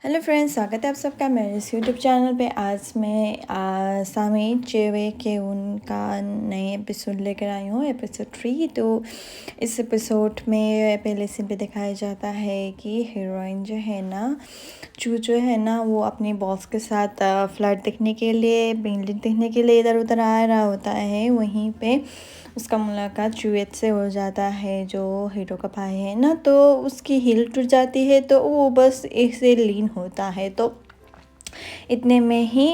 Hello friends, स्वागत है आप सबका मेरे इस यूट्यूब चैनल पे। आज मैं सामी चेवे के उनका नए एपिसोड लेकर आई हूँ, एपिसोड 3। तो इस एपिसोड में पहले सीन पे दिखाया जाता है कि हीरोइन जो है ना, जो है ना, वो अपनी बॉस के साथ फ्लैट देखने के लिए, बिल्डिंग देखने के लिए इधर उधर आ रहा होता है। वहीं पे उसका मुलाकात चूएट से हो जाता है, जो हीरो का भाई है ना। तो उसकी हील टूट जाती है, तो वो बस एक से लीन होता है। तो इतने में ही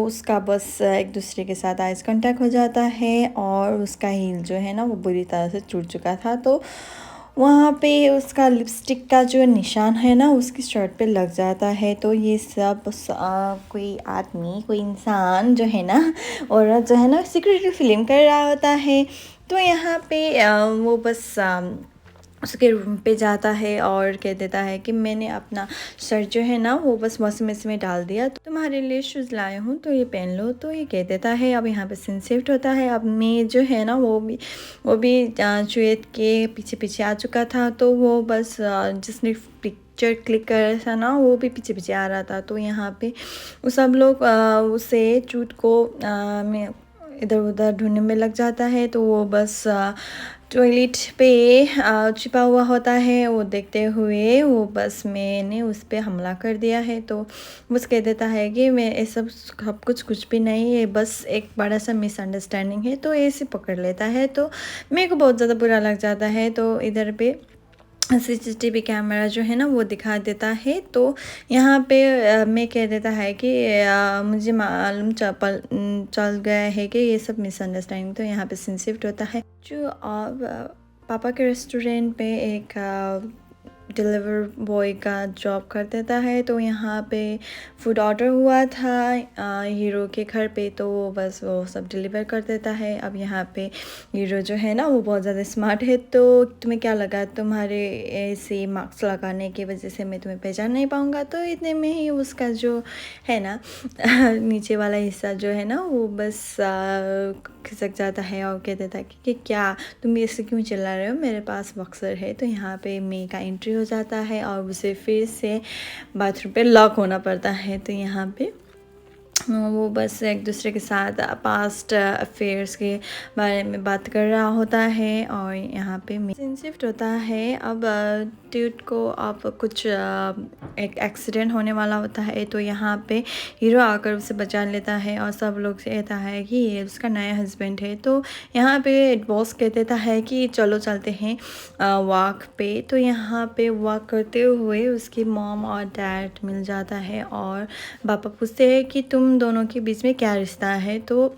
उसका बस एक दूसरे के साथ आइज कांटेक्ट हो जाता है और उसका हील जो है ना, वो बुरी तरह से टूट चुका था। तो वहाँ पे उसका लिपस्टिक का जो निशान है ना, उसकी शर्ट पे लग जाता है। तो ये सब कोई आदमी, कोई इंसान जो है ना, औरत जो है ना, सीक्रेटली फिल्म कर रहा होता है। तो यहाँ पे वो बस उसके रूम पे जाता है और कह देता है कि मैंने अपना शर्ट जो है ना, वो बस वॉशिंग मशीन में डाल दिया, तो तुम्हारे लिए शूज़ लाया हूँ, तो ये पहन लो। तो ये कह देता है। अब यहाँ पे सीन शिफ्ट होता है। अब मैं जो है ना, वो भी चुएट के पीछे पीछे आ चुका था। तो वो बस जिसने पिक्चर क्लिक कर था ना, वो भी पीछे पीछे आ रहा था। तो यहाँ पे वो सब लोग उसे चूट को में इधर उधर ढूंढने में लग जाता है। तो वो बस टॉयलेट पे छिपा हुआ होता है। वो देखते हुए वो बस मैंने उस पर हमला कर दिया है। तो बस कह देता है कि मैं ये सब कुछ भी नहीं है, बस एक बड़ा सा मिसअंडरस्टैंडिंग है। तो ऐसे पकड़ लेता है। तो मेरे को बहुत ज़्यादा बुरा लग जाता है। तो इधर पे सीसीटीवी कैमरा जो है ना, वो दिखा देता है। तो यहाँ पे मैं कह देता है कि मुझे मालूम चल गया है कि ये सब मिसअंडरस्टैंडिंग। तो यहाँ पे सीन शिफ्ट होता है। जो पापा के रेस्टोरेंट पे एक डिलीवर बॉय का जॉब कर देता है। तो यहाँ पे फूड ऑर्डर हुआ था हीरो के घर पे। तो वो बस वो सब डिलीवर कर देता है। अब यहाँ पे हीरो जो है ना, वो बहुत ज़्यादा स्मार्ट है। तो तुम्हें क्या लगा, तुम्हारे ऐसे मार्क्स लगाने की वजह से मैं तुम्हें पहचान नहीं पाऊँगा? तो इतने में ही उसका जो है ना नीचे वाला हिस्सा जो है ना, वो बस खिसक जाता है और कह देता है कि क्या तुम ऐसे क्यों चिल्ला रहे हो, मेरे पास बॉक्सर है। तो यहाँ पे मे का एंट्री हो जाता है और उसे फिर से बाथरूम पे लॉक होना पड़ता है। तो यहाँ पे वो बस एक दूसरे के साथ पास्ट अफेयर्स के बारे में बात कर रहा होता है। और यहाँ पे सीन शिफ्ट होता है। अब ड्यूड को अब कुछ एक एक्सीडेंट होने वाला होता है। तो यहाँ पे हीरो आकर उसे बचा लेता है और सब लोग कहता है कि ये उसका नया हस्बैंड है। तो यहाँ पे बॉस कह देता है कि चलो चलते हैं वॉक पे। तो यहाँ पे वॉक करते हुए उसकी मॉम और डैड मिल जाता है और पापा पूछते हैं कि तुम दोनों के बीच में क्या रिश्ता है। तो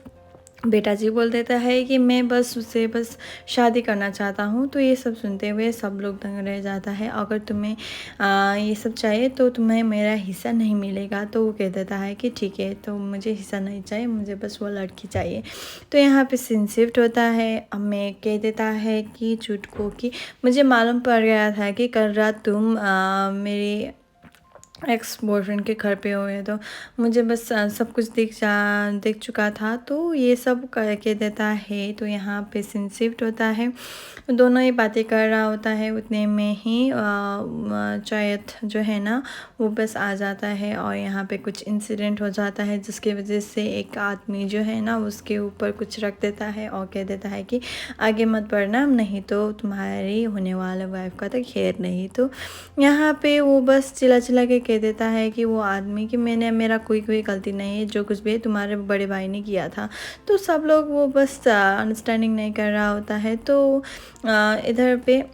बेटा जी बोल देता है कि मैं बस उससे बस शादी करना चाहता हूँ। तो ये सब सुनते हुए सब लोग दंग रह जाता है। अगर तुम्हें ये सब चाहिए तो तुम्हें मेरा हिस्सा नहीं मिलेगा। तो वो कह देता है कि ठीक है, तो मुझे हिस्सा नहीं चाहिए, मुझे बस वो लड़की चाहिए। तो यहाँ पे सीन शिफ्ट होता है। अब मैं कह देता है कि झूठ को कि मुझे मालूम पड़ गया था कि कल रात तुम मेरी एक्स बॉयफ्रेंड के घर पे हुए। तो मुझे बस सब कुछ देख चुका था। तो ये सब करके देता है। तो यहाँ पे सीन शिफ्ट होता है। दोनों ही बातें कर रहा होता है। उतने में ही चैत जो है ना, वो बस आ जाता है और यहाँ पे कुछ इंसिडेंट हो जाता है, जिसकी वजह से एक आदमी जो है ना, उसके ऊपर कुछ रख देता है और कह देता है कि आगे मत बढ़ना, नहीं तो तुम्हारी होने वाला वाइफ का तो खैर नहीं। तो यहाँ पे वो बस चिल्ला चिल्ला के कह देता है कि वो आदमी कि मेरा कोई गलती नहीं है, जो कुछ भी तुम्हारे बड़े भाई ने किया था। तो सब लोग वो बस अंडरस्टैंडिंग नहीं कर रहा होता है। तो इधर पे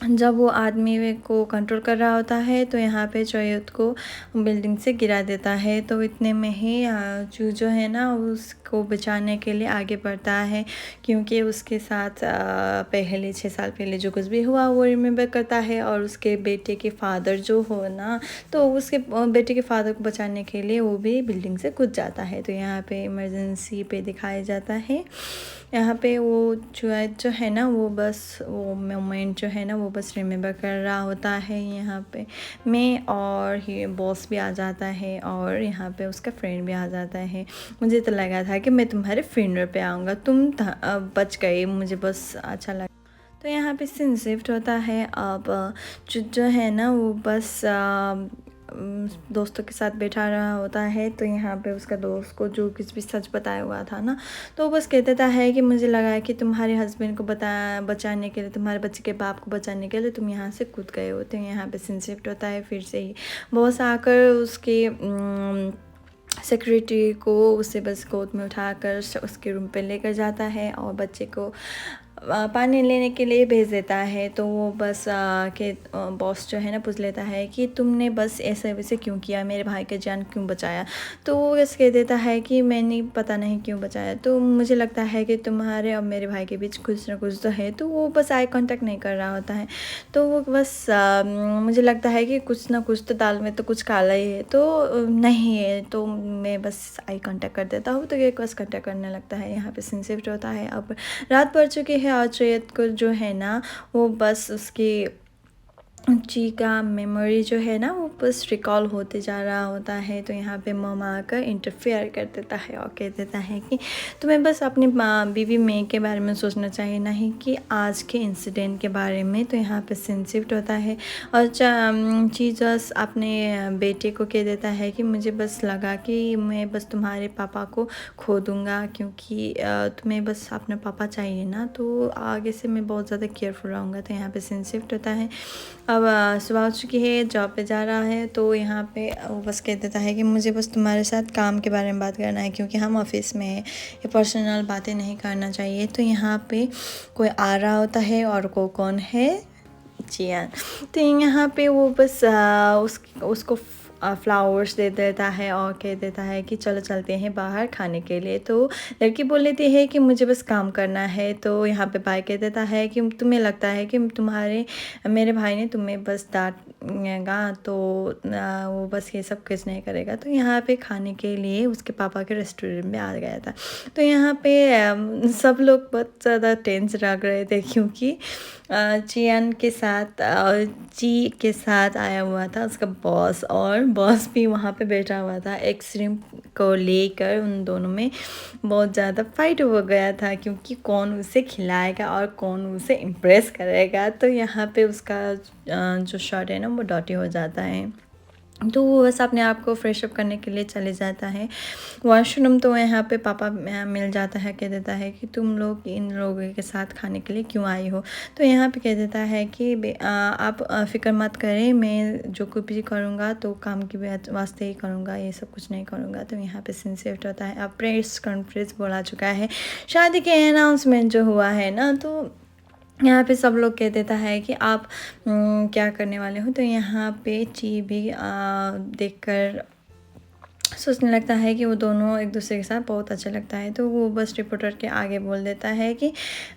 जब वो आदमी को कंट्रोल कर रहा होता है, तो यहाँ पे चौयत को बिल्डिंग से गिरा देता है। तो इतने में ही चू जो है ना, उसको बचाने के लिए आगे बढ़ता है, क्योंकि उसके साथ पहले 6 साल पहले जो कुछ भी हुआ वो रिमेंबर करता है। और उसके बेटे के फादर जो हो ना, तो उसके बेटे के फादर को बचाने के लिए वो भी बिल्डिंग से कूद जाता है। तो यहाँ पे इमरजेंसी पे दिखाया जाता है। यहाँ पे वो जो है ना, वो बस वो मोमेंट जो है ना, वो बस रिमेंबर कर रहा होता है। यहाँ पे मैं और ही बॉस भी आ जाता है और यहाँ पे उसका फ्रेंड भी आ जाता है। मुझे तो लगा था कि मैं तुम्हारे फ्रेंडर पे आऊँगा, तुम बच गए, मुझे बस अच्छा लगा। तो यहाँ पे सीन शिफ्ट होता है। अब जो है ना, वो बस दोस्तों के साथ बैठा रहा होता है, तो यहाँ पे उसका दोस्त को जो कुछ भी सच बताया हुआ था ना, तो बस कह देता है कि मुझे लगा है कि तुम्हारे हस्बैंड को बचाने के लिए, तुम्हारे बच्चे के बाप को बचाने के लिए तुम यहाँ से कूद गए हो। तो यहाँ पे सीन शिफ्ट होता है, फिर से ही बॉस आकर उसके सेक्रेटरी को उसे बस गोद में उठाकर उसके रूम पे लेकर जाता है और बच्चे को पानी लेने के लिए भेज देता है। तो वो बस के बॉस जो है ना पूछ लेता है कि तुमने बस ऐसे वैसे क्यों किया, मेरे भाई की जान क्यों बचाया। तो वो बस कह देता है कि मैंने पता नहीं क्यों बचाया, तो मुझे लगता है कि तुम्हारे और मेरे भाई के बीच कुछ ना कुछ तो है। तो वो बस आई कांटेक्ट नहीं कर रहा होता है, तो वो बस मुझे लगता है कि कुछ ना कुछ तो दाल में तो कुछ काला ही है, तो नहीं है, तो मैं बस आई कांटेक्ट कर देता हूँ। तो ये बस कांटेक्ट करने लगता है। यहाँ पे सीन शिफ्ट होता है, अब रात पड़ चुकी है और श्रेयत को जो है ना वो बस उसकी जी का मेमोरी जो है ना वो बस रिकॉल होते जा रहा होता है। तो यहाँ पे मम आकर इंटरफेयर कर देता है और कह देता है कि तुम्हें बस अपनी बीवी मे के बारे में सोचना चाहिए, नहीं कि आज के इंसिडेंट के बारे में। तो यहाँ पे सीन शिफ्ट होता है और जीसस अपने बेटे को कह देता है कि मुझे बस लगा कि मैं बस तुम्हारे पापा को खो दूँगा, क्योंकि तुम्हें बस अपना पापा चाहिए ना, तो आगे से मैं बहुत ज़्यादा केयरफुल रहूँगा। तो यहाँ पे सीन शिफ्ट होता है, अब सुबह हो चुकी है, जॉब पे जा रहा है। तो यहाँ पे वो बस कह देता है कि मुझे बस तुम्हारे साथ काम के बारे में बात करना है, क्योंकि हम ऑफिस में हैं, ये पर्सनल बातें नहीं करना चाहिए। तो यहाँ पे कोई आ रहा होता है और वो कौन है, जियान। तो यहाँ पे वो बस उसको फ्लावर्स दे देता है और कह देता है कि चलो चलते हैं बाहर खाने के लिए। तो लड़की बोल लेती है कि मुझे बस काम करना है। तो यहाँ पे भाई कह देता है कि तुम्हें लगता है कि मेरे भाई ने तुम्हें बस डांटेगा, तो वो बस ये सब कुछ नहीं करेगा। तो यहाँ पे खाने के लिए उसके पापा के रेस्टोरेंट में आ गया था। तो यहाँ पे सब लोग बहुत ज़्यादा टेंस लग रहे थे, क्योंकि चियान के साथ जी के साथ आया हुआ था उसका बॉस, और बॉस भी वहाँ पे बैठा हुआ था। एक श्रिम्प को लेकर उन दोनों में बहुत ज़्यादा फाइट हो गया था, क्योंकि कौन उसे खिलाएगा और कौन उसे इम्प्रेस करेगा। तो यहाँ पे उसका जो शॉट है ना वो डॉटी हो जाता है। तो वो बस अपने आप को फ्रेश अप करने के लिए चले जाता है वॉशरूम। तो यहाँ पे पापा मिल जाता है, कह देता है कि तुम लोग इन लोगों के साथ खाने के लिए क्यों आई हो। तो यहाँ पे कह देता है कि आप फ़िक्र मत करें, मैं जो कुछ भी करूँगा तो काम की वास्ते ही करूँगा, ये सब कुछ नहीं करूँगा। तो यहाँ पे सीन शिफ्ट होता है, अब प्रेस कॉन्फ्रेंस बोला चुका है, शादी के अनाउंसमेंट जो हुआ है ना, तो यहाँ पे सब लोग कह देता है कि आप क्या करने वाले हो। तो यहाँ पे ची भी देखकर सोचने लगता है कि वो दोनों एक दूसरे के साथ बहुत अच्छा लगता है। तो वो बस रिपोर्टर के आगे बोल देता है कि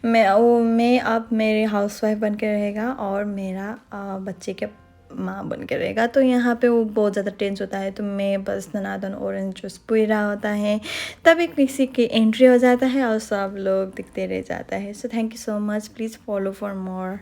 मैं अब मेरे हाउसवाइफ बन के रहेगा और मेरा बच्चे के माँ बन के रहेगा। तो यहाँ पे वो बहुत ज़्यादा टेंस होता है। तो मैं बस दनादन ऑरेंज जूस पी रहा होता है, तभी किसी की एंट्री हो जाता है और सब लोग दिखते रह जाता है। So thank you so much, please follow for more.